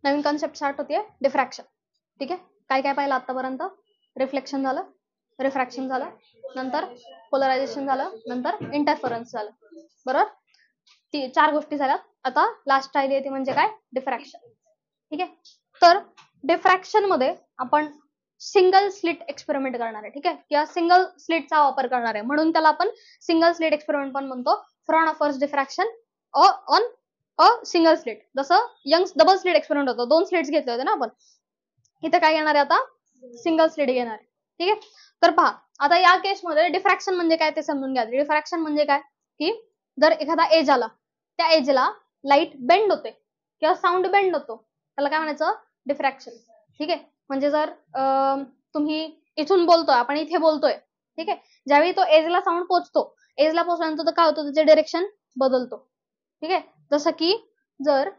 नवीन concept start होतीये diffraction. ठीक आहे, काय काय पाहिलं आतापर्यंत? रिफ्लेक्शन झालं, रिफ्रॅक्शन झालं, नंतर पोलरायझेशन झालं, नंतर इंटरफरन्स झालं. बरोबर, 4 गोष्टी झाल्या. आता लास्ट राहिली ती म्हणजे काय? डिफ्रॅक्शन. ठीक आहे, तर डिफ्रॅक्शन मध्ये आपण सिंगल स्लिट एक्सपेरिमेंट करणार आहे. ठीक आहे, किंवा सिंगल स्लिटचा वापर करणार आहे, म्हणून त्याला आपण सिंगल स्लिट एक्सपेरिमेंट पण म्हणतो. Fraunhofer's diffraction on a single slit. जसं यंग्स डबल स्लिट एक्सपेरिमेंट होतं, 2 स्लिट्स घेतले होते ना आपण. इथे काय घेणार आहे आता? सिंगल स्लिट घेणार आहे. ठीक आहे, तर पहा आता या केसमध्ये डिफ्रॅक्शन म्हणजे काय ते समजून घ्या. डिफ्रॅक्शन म्हणजे काय की जर एखादा एज आला, त्या एजला लाईट बेंड होते किंवा साऊंड बेंड होतो, त्याला काय म्हणायचं? डिफ्रॅक्शन. ठीक आहे, म्हणजे जर तुम्ही इथून बोलतोय, आपण इथे बोलतोय. ठीक आहे, ज्यावेळी तो एजला साऊंड पोहोचतो, एजला पोहोचल्यानंतर काय होतं? त्याचे डिरेक्शन बदलतो. ठीक आहे, जसं की जर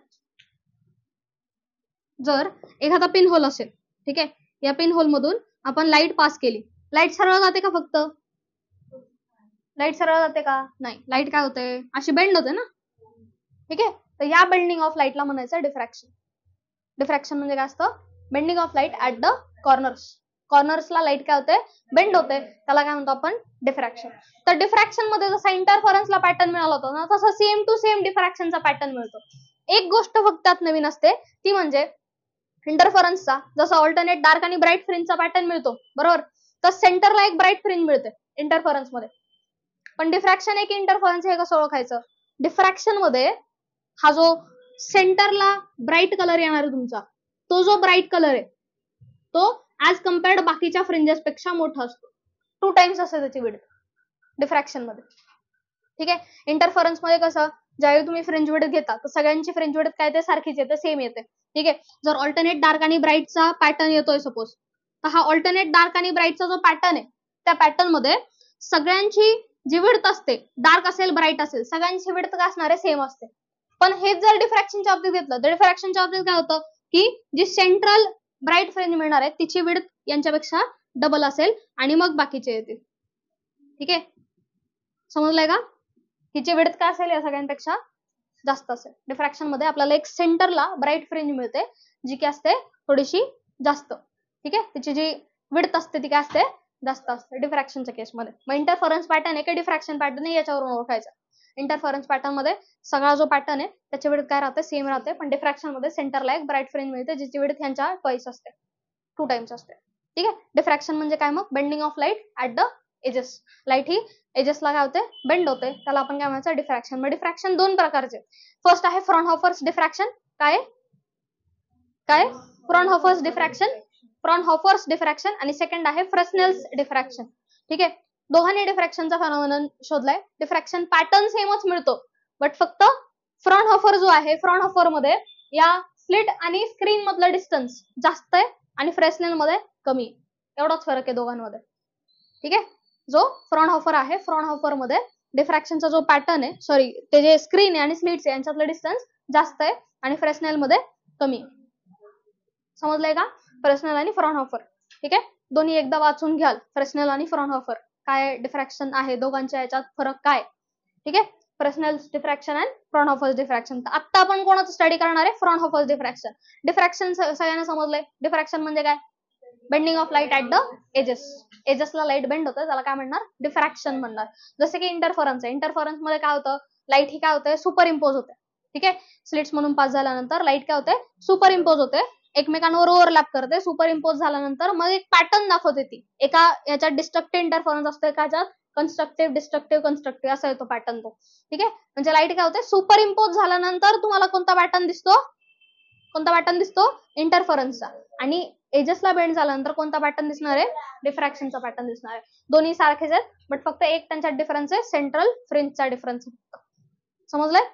एखादा पिन होल असेल, ठीक आहे, या पिन होल मधून आपण लाईट पास केली, लाईट सरळ जाते का? फक्त लाईट सरळ जाते का? नाही, लाईट काय होते? अशी बेंड होते ना. ठीक आहे, तर या बेंडिंग ऑफ लाईटला म्हणायचं डिफ्रॅक्शन. डिफ्रॅक्शन म्हणजे काय असतं? Bending of light at the corners. कॉर्नर्सला लाईट काय होते? बेंड होते, त्याला काय म्हणतो आपण? डिफ्रॅक्शन. तर डिफ्रॅक्शन मध्ये जसा इंटरफरन्सला पॅटर्न मिळाला होता ना, तसा सेम टू सेम डिफ्रॅक्शनचा पॅटर्न मिळतो. एक गोष्ट फक्त त्यात नवीन असते, ती म्हणजे इंटरफरन्सचा जसा ऑल्टरनेट डार्क आणि ब्राईट फ्रिंजचा पॅटर्न मिळतो, बरोबर, तर सेंटरला एक ब्राईट फ्रिंज मिळते इंटरफरन्स मध्ये. पण डिफ्रॅक्शन एक इंटरफरन्स हे कसं ओळखायचं? डिफ्रॅक्शन मध्ये हा जो सेंटरला ब्राईट कलर येणार आहे तुमचा, तो जो ब्राईट कलर आहे तो ऍज कम्पेअर्ड बाकीच्या फ्रिंजेस पेक्षा मोठा असतो. 2 टाइम्स असते त्याची विड्थ डिफ्रॅक्शन मध्ये. ठीक आहे, इंटरफरन्स मध्ये कसं, ज्यावेळी तुम्ही फ्रिंज विड्थ घेता तर सगळ्यांची फ्रिंज विड्थ काय ते सारखीच येते, सेम येते. ठीक आहे, जर ऑल्टरनेट डार्क आणि ब्राईटचा पॅटर्न येतोय सपोज, तर हा ऑल्टरनेट डार्क आणि ब्राईटचा जो पॅटर्न आहे, त्या पॅटर्न मध्ये सगळ्यांची जी विड्थ असते, डार्क असेल ब्राईट असेल, सगळ्यांची विड्थ काय असणार आहे? सेम असते. पण हेच जर डिफ्रॅक्शनच्या बाबतीत घेतलं तर डिफ्रॅक्शनच्या बाबतीत काय होतं की जी सेंट्रल ब्राईट फ्रिंज मिळणार आहे तिची विड्थ यांच्यापेक्षा डबल असेल आणि मग बाकीचे येतील. ठीक आहे, समजलंय का? हिची विड्थ काय असेल? या सगळ्यांपेक्षा जास्त असेल. डिफ्रॅक्शन मध्ये आपल्याला एक सेंटरला ब्राईट फ्रिंज मिळते, जी की असते थोडीशी जास्त. ठीक आहे, तिची जी विड्थ असते ती काय असते? जास्त असते डिफ्रॅक्शनच्या केसमध्ये. मग इंटरफरन्स पॅटर्न आहे की डिफ्रॅक्शन पॅटर्न आहे याच्यावरून ओळखायचं. इंटरफरन्स पॅटर्न मध्ये सगळा जो पॅटर्न आहे त्याची विड्थ काय राहते? सेम राहते. पण डिफ्रॅक्शन मध्ये सेंटरला एक ब्राईट फ्रिंज मिळते, जिची विड्थ ह्यांच्या ट्वाइस असते, 2 टाइम्स असते. ठीक आहे, डिफ्रॅक्शन म्हणजे काय? मग bending of light at the edges. Light ही एजेसला काय होते? बेंड होते, त्याला आपण काय म्हणायचं? डिफ्रॅक्शन. मग डिफ्रॅक्शन 2 प्रकारचे. फर्स्ट आहे फ्रॉनहोफर's डिफ्रॅक्शन. काय फ्रॉनहोफर's डिफ्रॅक्शन, फ्रॉनहोफर's डिफ्रॅक्शन. आणि सेकंड आहे फ्रेस्नेल's डिफ्रॅक्शन. ठीक आहे, दोघांनी डिफ्रॅक्शनचा फेनॉमेनॉन शोधलाय. डिफ्रॅक्शन पॅटर्न सेमच मिळतो, बट फक्त फ्रॉनहोफर जो आहे, फ्रॉनहोफर मध्ये या स्लिट आणि स्क्रीन मधलं डिस्टन्स जास्त आहे आणि फ्रेस्नेल मध्ये कमी. एवढाच फरक आहे दोघांमध्ये. ठीक आहे, जो फ्रॉनहोफर आहे, फ्रॉनहोफर मध्ये डिफ्रॅक्शनचा जो पॅटर्न आहे, सॉरी, ते जे स्क्रीन आहे आणि स्लिट्स आहे यांच्यातलं डिस्टन्स जास्त आहे आणि फ्रेस्नेल मध्ये कमी. समजलंय का? फ्रेस्नेल आणि फ्रॉनहोफर. ठीक आहे, दोन्ही एकदा वाचून घ्याल. फ्रेस्नेल आणि फ्रॉनहोफर काय डिफ्रॅक्शन आहे, दोघांच्या याच्यात फरक काय. ठीक आहे, फ्रेस्नेल's डिफ्रॅक्शन आणि फ्रॉनहोफर's डिफ्रॅक्शन. तर आता आपण कोणाचं स्टडी करणार आहे? फ्रॉनहोफर's डिफ्रॅक्शन. डिफ्रॅक्शन सगळ्यांना समजलंय. डिफ्रॅक्शन म्हणजे काय? Bending of light at the edges. एजेसला लाईट बेंड होतं, त्याला काय म्हणणार? डिफ्रॅक्शन म्हणणार. जसे की इंटरफरन्स आहे, इंटरफरन्स मध्ये काय होतं? लाईट ही काय होते? सुपर इम्पोज होते. ठीक आहे, स्लिट्स म्हणून पास झाल्यानंतर लाईट काय होते? सुपर इम्पोज होते, एकमेकांवर ओव्हरलॅप करते. सुपर इम्पोज झाल्यानंतर मग एक पॅटर्न दाखवते ती. एका याच्यात डिस्ट्रक्टिव्ह इंटरफरन्स असतो, एकाच्यात कन्स्ट्रक्टिव्ह, डिस्ट्रक्टिव्ह, कन्स्ट्रक्टिव्ह असा येतो पॅटर्न तो. ठीक आहे, म्हणजे लाईट काय होते? सुपर इम्पोज झाल्यानंतर तुम्हाला कोणता पॅटर्न दिसतो? कोणता पॅटर्न दिसतो? इंटरफरन्सचा. आणि एजेसला बेंड झाल्यानंतर कोणता पॅटर्न दिसणार आहे? डिफ्रॅक्शनचा पॅटर्न दिसणार आहे. दोन्ही सारखेच आहेत, बट फक्त एक त्यांच्यात डिफरन्स आहे, सेंट्रल फ्रिंजचा डिफरन्स. समजलंय?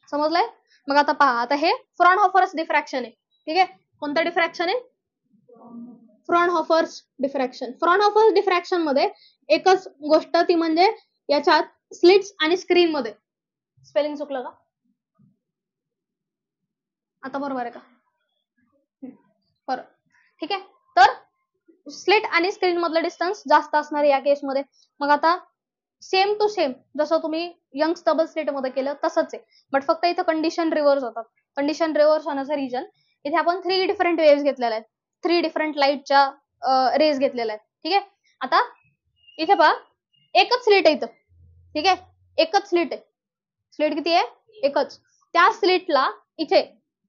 समजलंय? मग आता पहा, आता हे फ्रॉनहोफर's डिफ्रॅक्शन आहे. ठीक आहे, कोणतं डिफ्रॅक्शन आहे? फ्रॉनहोफर's डिफ्रॅक्शन. फ्रॉनहोफर's डिफ्रॅक्शन मध्ये एकच गोष्ट, ती म्हणजे याच्यात स्लिट्स आणि स्क्रीन मध्ये. स्पेलिंग चुकलं का? आता बरोबर आहे का? बरं, ठीक आहे, तर स्लिट आणि स्क्रीन मधलं डिस्टन्स जास्त असणार या केसमध्ये. मग आता सेम टू सेम जसं तुम्ही यंग्स डबल स्लिट मध्ये केलं तसंच आहे, बट फक्त इथं कंडिशन रिव्हर्स होतात. कंडिशन रिव्हर्स होण्याचं रिजन इथे आपण 3 डिफरंट वेव्स घेतलेल्या आहेत, 3 डिफरंट लाईटच्या रेज घेतलेल्या आहेत. ठीक आहे, आता इथे पहा एकच स्लिट आहे इथं. ठीक आहे, एकच स्लिट आहे. स्लिट किती आहे? एकच. त्या स्लिटला इथे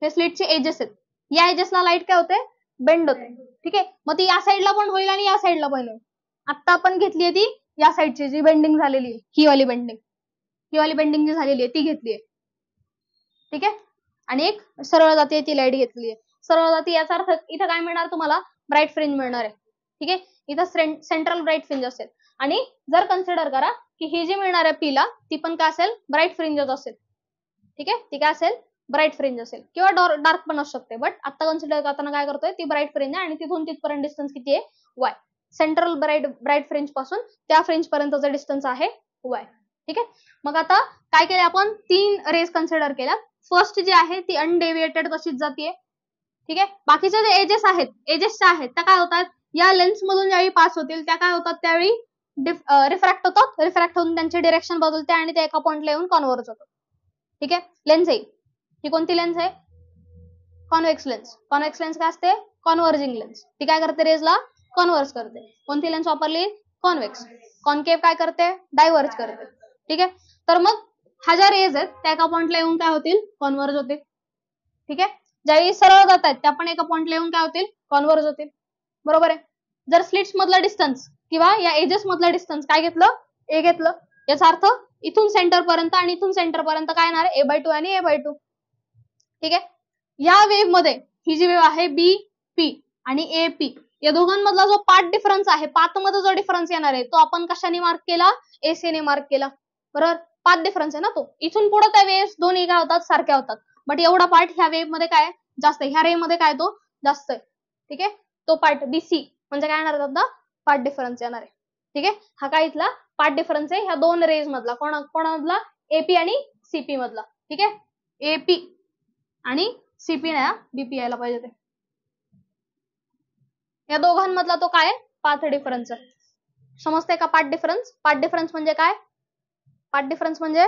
हे स्लिटचे एजेस आहेत, या एजेसला लाईट काय होते? बेंड होते. ठीक आहे, मग ती या साईडला पण होईल आणि या साईडला पण होईल. आता आपण घेतली आहे ती या साईडची जी बेंडिंग झालेली आहे, ही वाली बेंडिंग जी झालेली आहे ती घेतली आहे. ठीक आहे, आणि एक सरळ जाती ती लाईट घेतली आहे. सरळ जाती याचा अर्थ इथं काय मिळणार तुम्हाला? ब्राईट फ्रिंज मिळणार आहे. ठीक आहे, इथं सेंट्रल ब्राईट फ्रिंज असेल आणि जर कन्सिडर करा की ही जी मिळणार आहे पीला ती पण काय असेल? ब्राईट फ्रिंजच असेल. ठीक आहे, ती काय असेल? ब्राईट फ्रिंज असेल किंवा डार्क पण असू शकते, बट आता कन्सिडर करताना काय करतोय? ती ब्राईट फ्रिंज आहे आणि तिथून तिथपर्यंत डिस्टन्स किती आहे? वाय. सेंट्रल ब्राईट फ्रिंज पासून त्या फ्रिंज पर्यंतचा डिस्टन्स आहे वाय. ठीक आहे, मग आता काय केलं आपण? 3 रेज कन्सिडर केल्या. फर्स्ट जी आहे ती अनडेव्हिएटेड तशीच जातीये. ठीक आहे, बाकीच्या जे एजेसच्या आहेत त्या काय होतात? या लेन्स मधून ज्यावेळी पास होतील त्या काय होतात? त्यावेळी रिफ्रॅक्ट होतात. रिफ्रॅक्ट होऊन त्यांची डिरेक्शन बदलते आणि ते एका पॉइंटला येऊन कॉन्व्हर्ज होतात. ठीक आहे, लेन्स आहे ही कोणती लेन्स आहे? Convex lens. कॉन्व्हेक्स लेन्स काय असते? Converging lens. ती काय करते? रेजला कॉन्व्हर्ज करते. कोणती लेन्स वापरली? कॉन्व्हेक्स. कॉन्केव्ह काय करते? डायव्हर्ज करते. ठीक आहे, तर मग ह्या ज्या रेज आहेत त्या एका पॉइंटला येऊन काय होतील? कॉन्व्हर्ज होतील. ठीक आहे, ज्यावेळी सरळ जात आहेत त्या पण एका पॉइंटला येऊन काय होतील? कॉन्व्हर्ज होतील. बरोबर आहे. जर स्लिट्स मधला डिस्टन्स किंवा या एजेस मधला डिस्टन्स काय घेतलं? ए घेतलं. याचा अर्थ इथून सेंटर पर्यंत आणि इथून सेंटर पर्यंत काय येणार? a/2 आणि a/2. ठीक आहे, या वेव्ह मध्ये ही जी वेव्ह आहे बी पी आणि ए पी या दोघांमधला जो पाथ डिफरन्स आहे, पाथ मध्ये जो डिफरन्स येणार आहे तो आपण कशाने मार्क केला? एसी ने मार्क केला. बरोबर, पाथ डिफरन्स आहे ना तो. इथून पुढे त्या वेव्ह दोन्ही काय होतात? सारख्या होतात. बट एवढा पार्ट ह्या वेव्ह मध्ये काय जास्त आहे, ह्या रे मध्ये काय तो जास्त आहे. ठीक आहे, तो पार्ट बीसी म्हणजे काय येणार आहे? पार्ट डिफरन्स येणार आहे. ठीक आहे, हा काय इथला पार्ट डिफरन्स आहे ह्या दोन रेज मधला. कोणामधला? एपी आणि सीपी मधला. ठीक आहे, एपी आणि सीपी नाही, बीपी यायला पाहिजे ते. या दोघांमधला तो काय? पाथ डिफरन्स आहे. समजते का? Path difference. पाथ डिफरन्स म्हणजे काय? पाथ डिफरन्स म्हणजे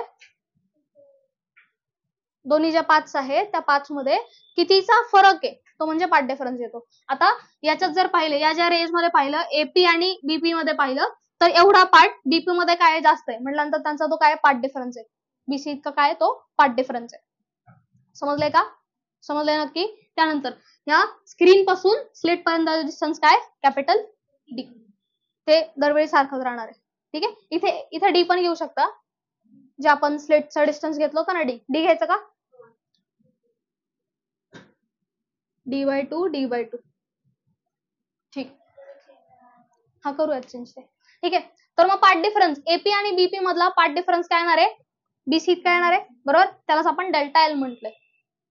दोन्ही ज्या पाथ्स आहेत त्या पाथ्स मध्ये कितीचा फरक आहे तो म्हणजे पाथ डिफरन्स येतो. आता याच्यात जर पाहिलं, या ज्या रेज मध्ये पाहिलं एपी आणि बीपी मध्ये पाहिलं तर एवढा पार्ट बीपी मध्ये काय जास्त आहे म्हटल्यानंतर त्यांचा तो काय? पाथ डिफरन्स आहे. बीसी इतका काय? तो पाथ डिफरन्स आहे. समजलंय का? समजलंय नक्की? त्यानंतर या स्क्रीन पासून स्लिट पर्यंत डिस्टन्स काय? Capital D. ते दरवेळी सारखंच राहणार आहे. ठीक आहे, इथे डी पण घेऊ शकता. जे आपण स्लिटचा डिस्टन्स घेतलं होतं ना, डी घ्यायचं का? d/2 ठीक, हा करूया चेंज ते. ठीक आहे, तर मग पार्ट डिफरन्स एपी आणि बीपी मधला पार्ट डिफरन्स काय येणार आहे? बीसी काय येणार आहे? बरोबर, त्यालाच आपण डेल्टा एल म्हटलंय.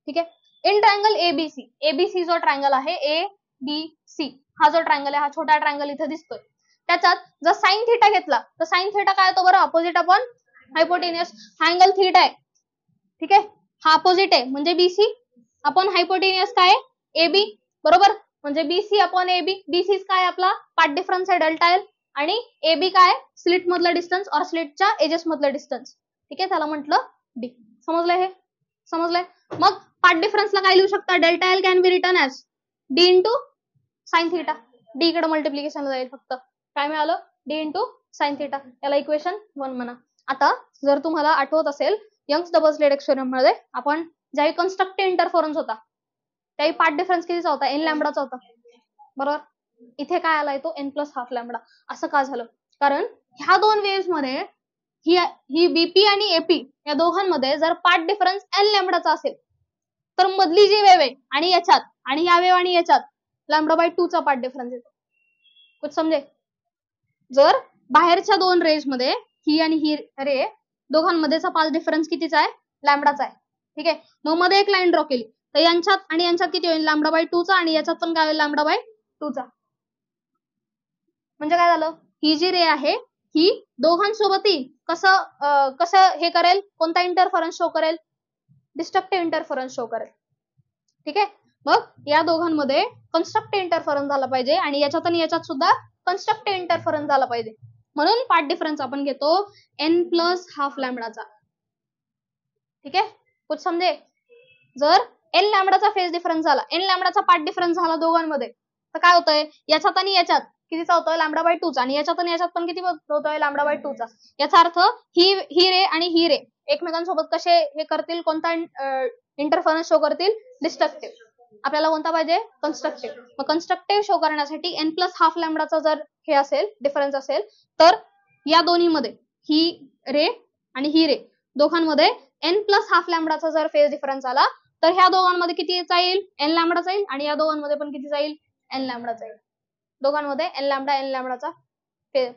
ठीक आहे, इन ट्रायंगल एबीसी जो ट्रायंगल आहे ए बी सी हा जो ट्रायंगल आहे, हा छोटा ट्रायंगल इथे दिसतोय, त्याच्यात जर साइन थिटा घेतला तर साइन थिटा काय येतो? बरं, अपोजिट अपॉन हायपोटेनियस. हा अँगल थिटा आहे. ठीक आहे, हा अपोजिट आहे म्हणजे बीसी अपॉन हायपोटेनियस काय आहे? एबी. बरोबर, म्हणजे बीसी अपॉन एबी. बीसी काय आपला पार्ट डिफरन्स आहे डेल्टा एल आणि एबी काय? स्लिट मधलं डिस्टन्स और स्लिटच्या एजेस मधलं डिस्टन्स. ठीक आहे, त्याला म्हटलं डी. समजलंय? हे समजलंय? मग पार्ट डिफरन्सला काय लिहू शकता? Delta L can be return as D into sine theta. D इकडे मल्टिप्लिकेशन जाईल फक्त. काय मिळालं? D into sine theta. याला इक्वेशन 1 म्हणा. आता जर तुम्हाला आठवत असेल यंग्स डबल स्लिट एक्सपेरिमेंट मध्ये आपण ज्यावेळी कन्स्ट्रक्टिव्ह इंटरफरन्स होता त्यावेळी पार्ट डिफरन्स कितीचा होता? एन लॅम्बडाचा होता. बरोबर, इथे काय आलाय? तो एन प्लस हाफ लॅम्बडा. असं का झालं? कारण ह्या दोन वेव्स मध्ये ही बीपी आणि एपी या दोघांमध्ये जर पार्ट डिफरन्स एन लॅम्बडाचा असेल तर मधली जी वेव आहे आणि याच्यात आणि या वेव आणि याच्यात λ/2 चा पार्ट डिफरन्स येतो. कुछ समजे? जर बाहेरच्या दोन रेज मध्ये ही आणि ही रे दोघांमध्येचा पार्ट डिफरन्स कितीचा आहे? लॅम्बडाचा आहे. ठीक आहे, मग मध्ये एक लाईन ड्रॉ केली तर यांच्यात आणि यांच्यात किती होईल? λ/2 चा आणि याच्यात पण काय होईल? λ/2 चा. म्हणजे काय झालं? ही जी रे आहे ही दोघांसोबतही कसं हे करेल? कोणता इंटरफरन्स शो करेल? डिस्ट्रक्टिव्ह इंटरफरन्स शो करेल. ठीक आहे, मग या दोघांमध्ये कन्स्ट्रक्टिव्ह इंटरफरन्स झाला पाहिजे आणि याच्यात आणि याच्यात सुद्धा कन्स्ट्रक्टिव्ह इंटरफरन्स झाला पाहिजे. म्हणून पार्ट डिफरन्स आपण घेतो एन प्लस हाफ लॅम्बडाचा. ठीक आहे, कुछ समजे? जर एन लॅमडाचा फेज डिफरन्स झाला, एन लॅमडाचा पार्ट डिफरन्स झाला दोघांमध्ये, तर काय होतंय याच्यात आणि याच्यात कितीचा होतोय λ/2चा, आणि याच्यात आणि याच्यात पण किती होतोय λ/2चा. याचा अर्थ ही रे आणि ही रे एकमेकांसोबत कसे हे करतील, कोणता इंटरफरन्स शो करतील, डिस्ट्रक्टिव्ह. आपल्याला कोणता पाहिजे, कन्स्ट्रक्टिव्ह. मग कन्स्ट्रक्टिव्ह शो करण्यासाठी n प्लस हाफ लॅमडाचा जर हे असेल डिफरन्स असेल, तर या दोन्हीमध्ये ही रे आणि ही रे दोघांमध्ये n प्लस हाफ लॅमडाचा जर फेज डिफरन्स आला, तर ह्या दोघांमध्ये किती जाईल, n लॅमडा जाईल, आणि या दोघांमध्ये पण किती जाईल, n लॅमडा जाईल. दोघांमध्ये n लॅमडाचा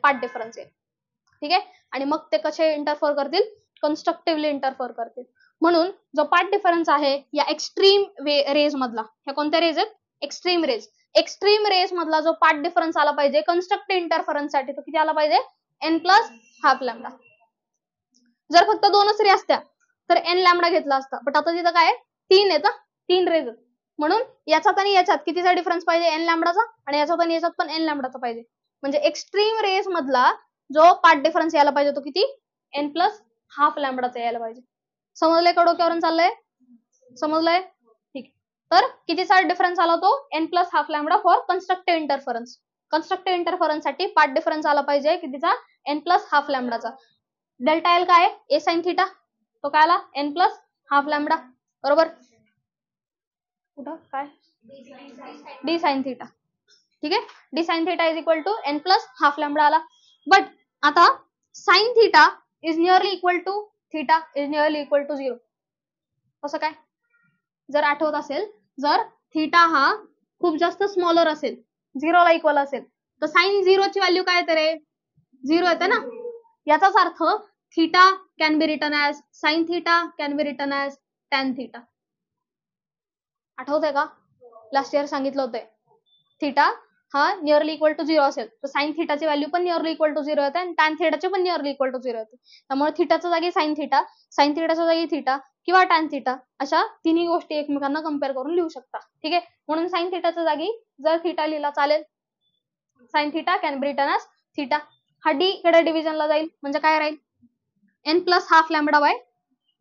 पार्ट डिफरन्स आहे. ठीक आहे. आणि मग ते कसे इंटरफर करतील, कन्स्ट्रक्टिव्हली इंटरफर करतील. म्हणून जो पार्ट डिफरन्स आहे या एक्स्ट्रीम रेज मधला, ह्या कोणत्या रेज आहेत, एक्स्ट्रीम रेज, एक्स्ट्रीम रेज मधला जो पार्ट डिफरन्स आला पाहिजे कन्स्ट्रक्टिव्ह इंटरफरन्स साठी, तो किती आला पाहिजे, n प्लस हाफ लॅमडा. जर फक्त दोनच रे असत्या तर n लॅमडा घेतला असता, बट आता तिथं काय 3 आहेत, 3 रेज, म्हणून याच्यात आणि याच्यात कितीचा डिफरन्स पाहिजे, n लॅमडाचा, आणि याच्यात आणि याच्यात पण n लॅमडाचा पाहिजे. म्हणजे एक्स्ट्रीम रेज मधला जो पार्ट डिफरन्स यायला पाहिजे तो किती, n प्लस हाफ लॅमडाचा यायला पाहिजे. समजलंय का, डोक्यावरून चाललंय, समजलंय, ठीक. तर कितीचा डिफरन्स आला तो, n plus half lambda for constructive interference. Constructive interference साठी पार्ट डिफरन्स आला पाहिजे कितीचा, n प्लस हाफ लॅमडाचा. डेल्टा एल काय, a साइन थिटा, तो काय आला, n प्लस हाफ लॅमडा, बरोबर. कुठं काय, d साइन थिटा. ठीक आहे, d sine theta is equal to n plus half lambda आला. बट आता sine theta is nearly equal to theta is nearly equal to 0. कसं काय, जर आठवत असेल, जर थिटा हा खूप जास्त स्मॉलर असेल, 0 ला इक्वल असेल, तर साइन 0 ची व्हॅल्यू काय येते रे, 0 येते ना. याचाच अर्थ theta can be written as sine theta, can be written as tan theta. आठवतंय का, लास्ट इयर सांगितलं होतं, थिटा हा नियरली इक्वल टू 0 असेल तर साइन थिटाची व्हॅल्यू पण नियरली इक्वल टू 0 येते, आणि टॅन थिटाची पण नियरली इक्वल टू 0 येते. त्यामुळे थिटाच्या जागी साइन थिटाच्या जागी थिटा किंवा टॅन थिटा, अशा तिन्ही गोष्टी एकमेकांना कम्पेअर करून लिहू शकता. ठीक आहे, म्हणून साइन थिटाच्या जागी जर थिटा लिहिला चालेल, sine theta can be written as theta. हा डी कडे डिव्हिजनला जाईल, म्हणजे काय राहील, n plus half lambda by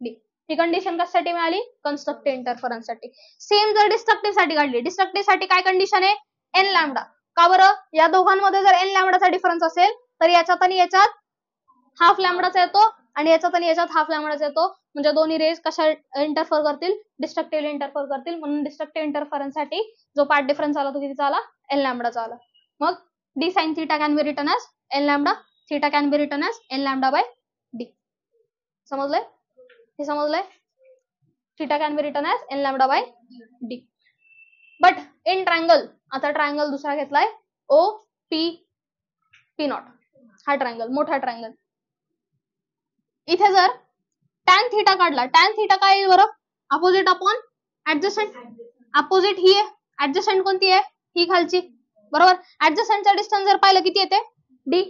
D. ही कंडिशन कशासाठी मिळाली, कन्स्ट्रक्टिव्ह इंटरफरन्स साठी. सेम जर डिस्ट्रक्टिव्ह साठी काढली, डिस्ट्रक्टिव्ह साठी काय कंडिशन आहे, n लॅमडा. का बरं, या दोघांमध्ये जर n लॅमडाचा डिफरन्स असेल तर याच्यात आणि याच्यात हाफ लॅमडाचा येतो, आणि याच्यात आणि याच्यात हाफ लॅमडाचा येतो, म्हणजे दोन्ही रेज कशा इंटरफर करतील, डिस्ट्रक्टिव्हली इंटरफर करतील. म्हणून डिस्ट्रक्टिव्ह इंटरफरन्स साठी जो पार्ट डिफरन्स आला तो कितीचा आला, n लॅमडाचा आला. मग d sine theta can be written as n lambda, theta can be written as n lambda by d. समजलंय, हे समजलंय, theta can be written as n lambda by d. But in triangle, आता triangle दुसरा घेतलाय, O P P naught, हा triangle, मोठा triangle. इथे जर टॅन थिटा काढला, टॅन थिटा काय येईल बरं, अपोजिट अपॉन ऍडजसंट. अपोजिट ही आहे, ऍडजसंट कोणती आहे, ही खालची, बरोबर. ऍडजसंटचा डिस्टन्स जर पाहिलं किती येते, डी.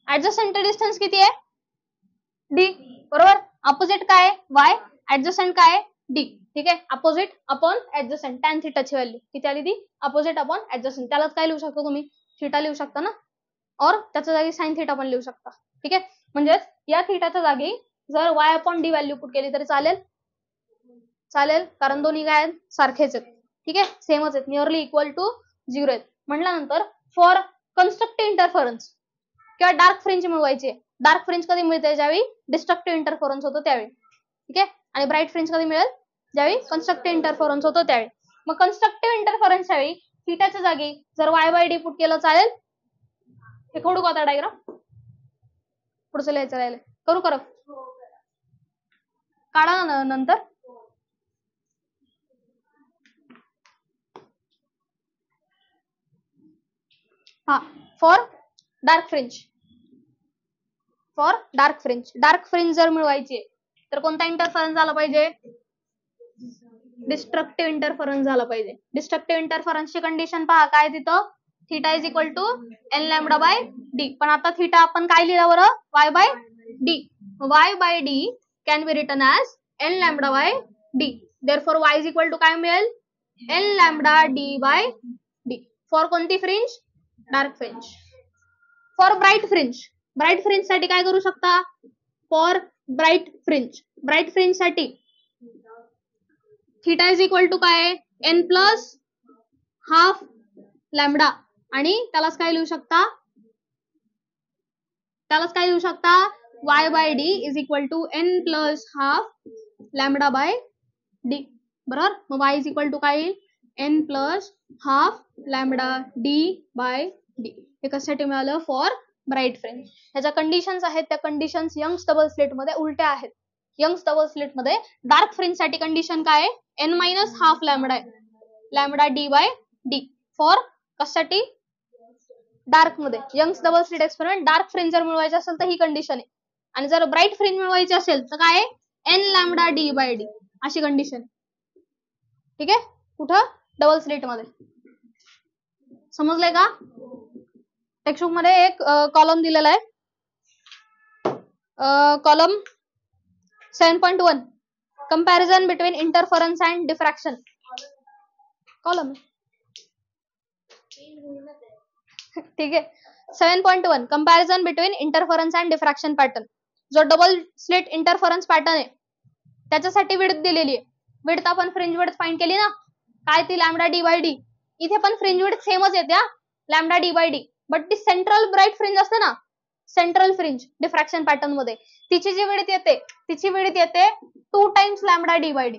ऍडजसंट डिस्टन्स किती आहे, डी, बरोबर. अपोजिट काय, वाय, ऍडजसंट काय, डी. ठीक आहे, अपोजिट अपॉन ऍडजसंट, टॅन थिटाची व्हॅल्यू किती आली ती, अपोजिट अपॉन ऍडजसंट. त्यालाच काय लिहू शकतो तुम्ही, थिटा लिहू शकता ना, और त्याच्या जागी साइन थिटा पण लिहू शकता. ठीक आहे, म्हणजे या थिटाच्या जागी जर Y upon D value put केली तरी चालेल, चालेल, कारण दोन्ही काय आहेत, सारखेच आहेत. ठीक आहे, सेमच आहेत, नियरली इक्वल टू 0 आहेत. म्हटल्यानंतर फॉर कन्स्ट्रक्टिव्ह इंटरफरन्स किंवा डार्क फ्रिंज मिळवायची, डार्क फ्रिंज कधी मिळते, ज्यावेळी डिस्ट्रक्टिव्ह इंटरफरन्स होतो त्यावेळी. ठीक आहे, आणि ब्राईट फ्रिंज कधी मिळेल, ज्यावेळी कन्स्ट्रक्टिव्ह इंटरफरन्स होतो त्यावेळी. मग कन्स्ट्रक्टिव्ह इंटरफरन्सच्या वेळी थिटाच्या जागी जर वाय बाय डी पुट केलं चालेल. हे खोडू का आता डायग्राम, पुढचं लिहायचं राहिले, करू करा, काढा ना नंतर. हा, for dark fringe, for dark fringe, dark fringe जर मिळवायची तर कोणता इंटरफरन्स झाला पाहिजे, डिस्ट्रक्टिव्ह इंटरफरन्स झाला पाहिजे. डिस्ट्रक्टिव्ह इंटरफरन्सची कंडिशन पहा काय तिथं, theta is equal to n lambda by D. पण आता थिटा आपण काय लिहिला बरं, y by D. y by D can be written as n lambda by D. Therefore y is equal to काय मिळेल, n lambda D by D. For कोणती fringe, dark fringe. For bright fringe, bright fringe साठी काय करू शकता, for bright fringe. Bright fringe साठी theta is equal to काय n plus half lambda आणि त्यालाच काय लिहू शकता y by d is equal to n plus half lambda by d. बरोबर. मग y इज इक्वल टू काय येईल n plus half lambda D by d. हे कशासाठी मिळालं फॉर ब्राईट फ्रिंज. ह्याच्या कंडिशन्स आहेत त्या कंडिशन्स यंग्स डबल स्लिट मध्ये उलट्या आहेत. यंग्स डबल स्लिट मध्ये डार्क फ्रिंज साठी कंडिशन काय आहे n मायनस हाफ लॅमडा आहे lambda D by D. For कशासाठी डार्क मध्ये Young's double slit experiment dark fringe जर मिळवायचे असेल तर ही कंडिशन आहे आणि जर ब्राईट फ्रिंज मिळवायची असेल तर काय n lambda D by d अशी कंडिशन. ठीक आहे. कुठं डबल स्लिट मध्ये. समजलंय का. टेक्स्टबुक मध्ये एक कॉलम दिलेला आहे column 7.1 comparison between interference and diffraction. Column ठीक आहे. 7.1 comparison between interference and diffraction pattern. जो डबल स्लिट इंटरफरन्स पॅटर्न आहे त्याच्यासाठी विड्थ दिलेली आहे. विड्थ आपण फ्रिंज विड्थ फाइंड केली ना काय ती लॅमडा डी बाय डी. इथे पण फ्रिंज विड्थ सेमच येते lambda D by d. But ती सेंट्रल ब्राईट फ्रिंज असते ना सेंट्रल फ्रिंज डिफ्रॅक्शन पॅटर्न मध्ये तिची जी विड्थ येते 2 times lambda D by d.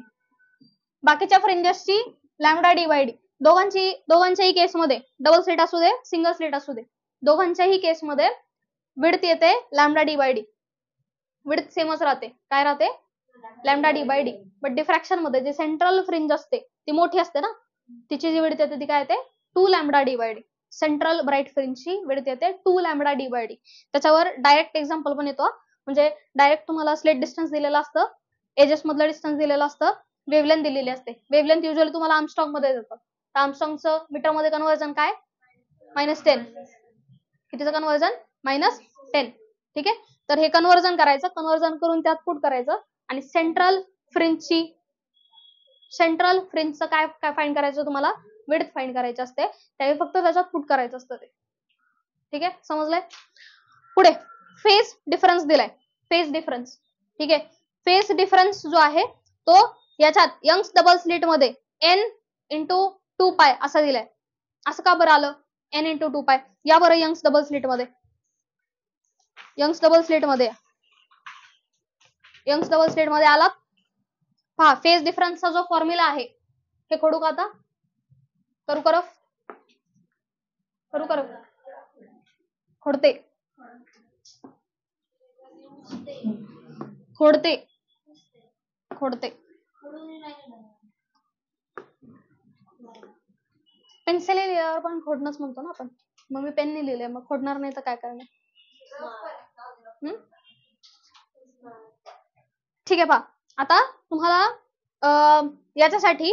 बाकीच्या फ्रिंजेसची लॅमडा डी बाय डी. दोघांच्याही केसमध्ये डबल स्लिट असू दे सिंगल स्लिट असू दे दोघांच्याही केसमध्ये विड्थ येते lambda D by d. Width सेमच राहते. काय राहते lambda D by d. But diffraction मध्ये जे सेंट्रल फ्रिंज असते ती मोठी असते ना तिची जी विड्थ येते ती काय येते 2 lambda D by D. Central bright फ्रिंजची विड्थ येते 2 लॅमडा डी बाय डी. त्याच्यावर डायरेक्ट एक्झाम्पल पण येतो. म्हणजे डायरेक्ट तुम्हाला स्लिट डिस्टन्स दिलेलं असतं एजेस मधलं डिस्टन्स दिलेलं असतं वेव्हलेंथ दिलेली असते. वेव्हलेंथ युजली तुम्हाला आर्मस्ट्रॉंग मध्ये देतं. आर्मस्ट्रॉंगचं मीटर मध्ये कन्व्हर्जन काय -10. कितीचं कन्व्हर्जन -10. ठीक आहे. तर हे कन्व्हर्जन करायचं. कन्व्हर्जन करून त्यात पुट करायचं आणि सेंट्रल फ्रिंजचं काय फाइंड करायचं तुम्हाला विड्थ फाइंड करायची असते. त्यावेळी फक्त त्याच्यात पुट करायचं असतं ते. ठीक आहे. समजलंय. पुढे फेज डिफरन्स दिलाय. Phase difference. ठीक आहे. फेज डिफरन्स जो आहे तो याच्यात यंग्स डबल स्लिट मध्ये n इंटू 2 पाय असा दिलाय. असं का बरं आलं n इंटू 2 पाय. या बरं यंग्स डबल स्लिट मध्ये आलात. पहा फेज डिफरन्सचा जो फॉर्म्युला आहे हे खोडू का आता. करू खोडते पेन्सिल लिहिल्यावर पण खोडणंच म्हणतो ना आपण. मग मी पेनने लिहिलंय मग खोडणार नाही तर काय करणार. ठीक आहे. पहा आता तुम्हाला याच्यासाठी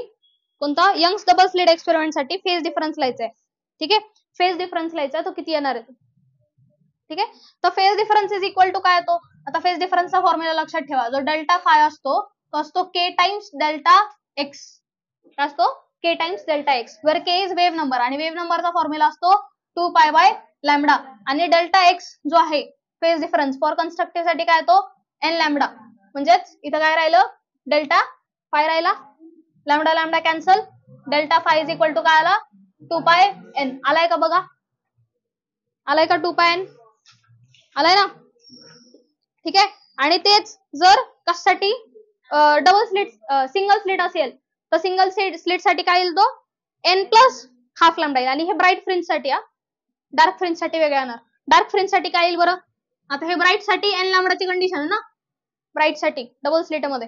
कोणता यंग्स डबल स्लिट एक्सपेरिमेंट साठी फेज डिफरन्स लिहायचा आहे. ठीक आहे. फेज डिफरन्स लिहायचा तो किती येणार आहे. ठीक आहे. तर phase difference is equal to काय येतो. आता फेज डिफरन्सचा फॉर्म्युला लक्षात ठेवा. जो डेल्टा फाय असतो तो असतो k टाइम्स डेल्टा एक्स. काय असतो k times delta x. Where k is wave number आणि वेव्ह नंबरचा फॉर्म्युला असतो 2 पाय बाय लॅमडा आणि डेल्टा एक्स जो आहे फेज डिफरन्स फॉर कन्स्ट्रक्टिव्ह साठी काय येतो n लॅमडा. म्हणजेच इथं काय राहिलं डेल्टा फाय राहिला lambda lambda cancel delta phi is equal to काय आला 2 पाय n. आलाय का बघा. आलाय का 2 पाय n आलाय ना. ठीक आहे. आणि तेच जर कशासाठी डबल स्लिट सिंगल स्लिट असेल तर सिंगल स्लिट साठी काय येईल तो n प्लस हाफ लॅमडा येईल. आणि हे ब्राईट फ्रिंज साठी डार्क फ्रिंज साठी वेगळं येणार. डार्क फ्रिंज साठी काय येईल बरं. आता हे ब्राईट साठी n लॅमडाची कंडिशन आहे ना. ब्राईट साठी डबल स्लिट मध्ये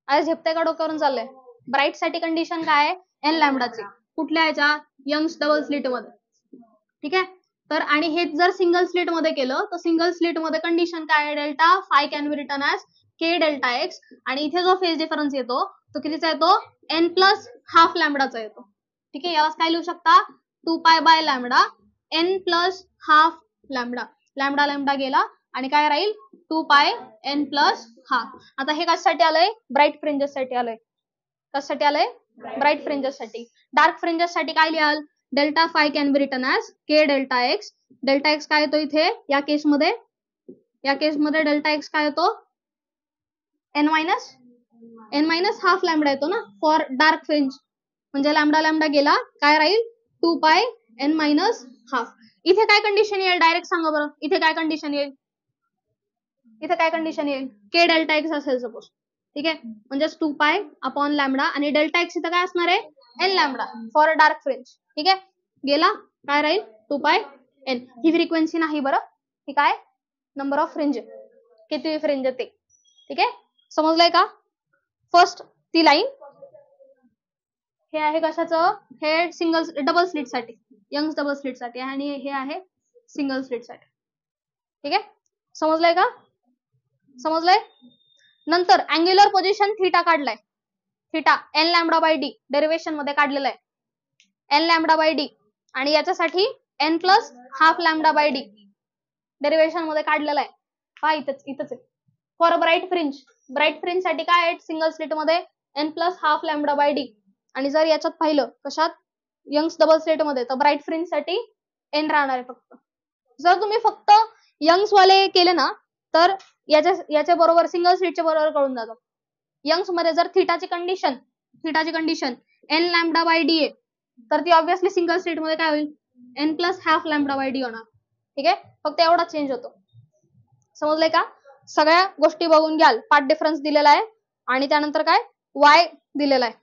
आज झेपते का डोक्यावरून चाललंय. ब्राईट साठी कंडिशन काय आहे n लॅमडाची. कुठल्या याच्या यंग्स डबल स्लिट मध्ये. ठीक आहे. तर आणि हे जर सिंगल स्लिट मध्ये केलं तर सिंगल स्लिट मध्ये कंडिशन काय आहे delta five can be return as k delta x. आणि इथे जो फेज डिफरन्स येतो तो कितीचा येतो n प्लस हाफ लॅमडाचा येतो. ठीक आहे. यालाच काय लिहू शकता 2 pi by lambda n plus half lambda. Lambda lambda गेला आणि काय राहील 2 पाय n प्लस हाफ. आता हे कशासाठी आलंय ब्राईट फ्रिंजेस साठी आलंय. कशासाठी आलंय ब्राईट फ्रिंजेस साठी. डार्क फ्रिंजेस साठी काय लिहाल delta five can be return as k delta x. Delta x काय येतो इथे या केसमध्ये या केसमध्ये डेल्टा एक्स काय येतो, एन मायनस हाफ लॅमडा येतो ना फॉर डार्क फ्रिंज. म्हणजे लॅमडा लॅमडा गेला, काय राहील 2 पाय एन मायनस हाफ. इथे काय कंडिशन येईल डायरेक्ट सांगा बरं, इथे काय कंडिशन येईल, इथे काय कंडिशन येईल, के डेल्टा एक्स असेल सपोज, ठीक आहे, म्हणजेच 2 पाय अपॉन लॅमडा आणि डेल्टा एक्स इथं काय असणार आहे, n lambda for dark fringe. ठीक आहे, गेला काय राहील 2 पाय एन. ही फ्रिक्वेन्सी नाही बरं, ही काय नंबर ऑफ फ्रिंज, किती फ्रिंज ते. ठीक आहे, समजलंय का. फर्स्ट ती लाईन हे आहे कशाचं, हे सिंगल डबल स्लिट साठी, यंग्स डबल स्लिट साठी, आणि हे आहे सिंगल स्लिट साठी. ठीक आहे, समजलंय का, समजलंय. नंतर अँग्युलर पोझिशन थीटा काढलाय, theta n lambda by d derivation मध्ये काढलेला आहे, एन लॅमडा बाय डी, आणि याच्यासाठी n plus half lambda by d derivation मध्ये काढलेला आहे. पहा इथंच आहे. फॉर ब्राईट फ्रिंज साठी काय आहे सिंगल स्लिट मध्ये n plus half lambda by d, आणि जर याच्यात पाहिलं कशात यंग्स डबल स्लिट मध्ये तर ब्राईट फ्रिंज साठी एन राहणार आहे फक्त. जर तुम्ही फक्त यंग्स वाले केले ना तर याच्या बरोबर सिंगल स्लिटच्या बरोबर कळून जातं. यंग्स मध्ये जर थिटाची condition N lambda by D आहे तर ती ऑब्विसली सिंगल स्लिट मध्ये काय होईल, N plus half lambda by D होणार. ठीक आहे, फक्त एवढा चेंज होतो. समजलंय का. सगळ्या गोष्टी बघून घ्याल, पार्ट डिफरन्स दिलेला आहे आणि त्यानंतर काय वाय दिलेला आहे,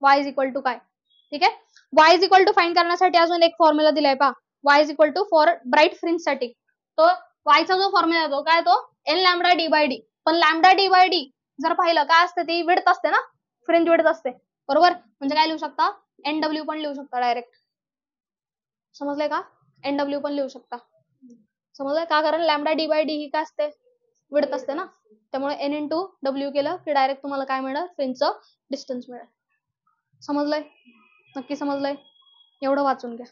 वाय इज इक्वल टू काय. ठीक आहे, y is equal to find करण्यासाठी अजून एक फॉर्म्युला दिलाय पहा, y is equal to for bright fringe साठी. तो वायचा जो फॉर्म्युला येतो काय तो n lambda D by D. पण लॅमडा डी बाय डी जर पाहिलं काय असते, ती विड्थ असते ना, फ्रिंज विड्थ असते बरोबर. म्हणजे काय लिहू शकता, एन डब्ल्यू पण लिहू शकता डायरेक्ट. समजलंय का, एन डब्ल्यू पण लिहू शकता. समजलंय का, कारण लॅमडा डी बाय डी ही काय असते, विड्थ असते ना, त्यामुळे एन इंटू डब्ल्यू केलं की डायरेक्ट तुम्हाला काय मिळेल, फ्रिंजचं डिस्टन्स मिळेल. समजलंय, नक्की समजलंय, एवढं वाचून घ्या.